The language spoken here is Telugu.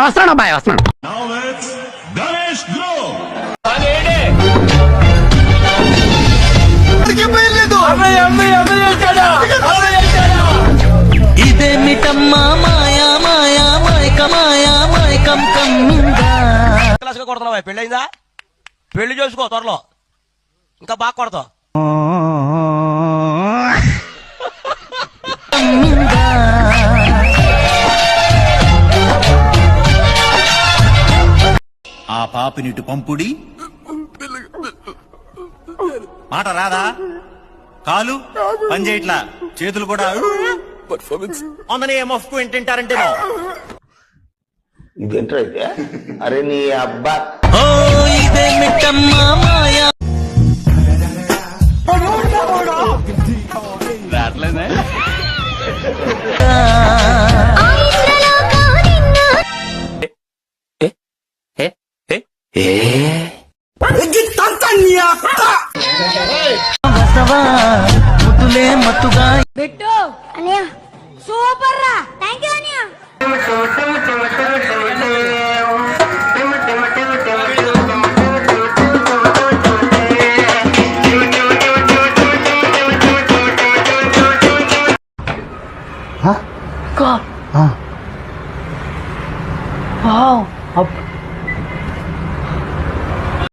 వస్తున్నాను అబ్బాయి, వస్తున్నాను. ఇదేమిటమ్మా మాయా మాయా మాయక మాయా మాయకం కమ్మిందా. కొడుతున్నావా? పెళ్ళైందా? పెళ్లి చేసుకో త్వరలో, ఇంకా బాగా కొడతావు. ఆ పాపినిటు పంపుడి. మాట రాదా? కాలు పని చేయట్లా, చేతులు కూడా ఆన్ ఏం ఆఫ్ ఏంటంటారంటే ఇదేంటో అయితే. అరే నీ అబ్బా. ఓ ఇదేమిటమ్మా మాయా. రాట్లేదే. ముద్దులే మత్తుగా పెట్టు అనియా. సూపర్ రా, థ్యాంక్ యూ అనియా. ఆ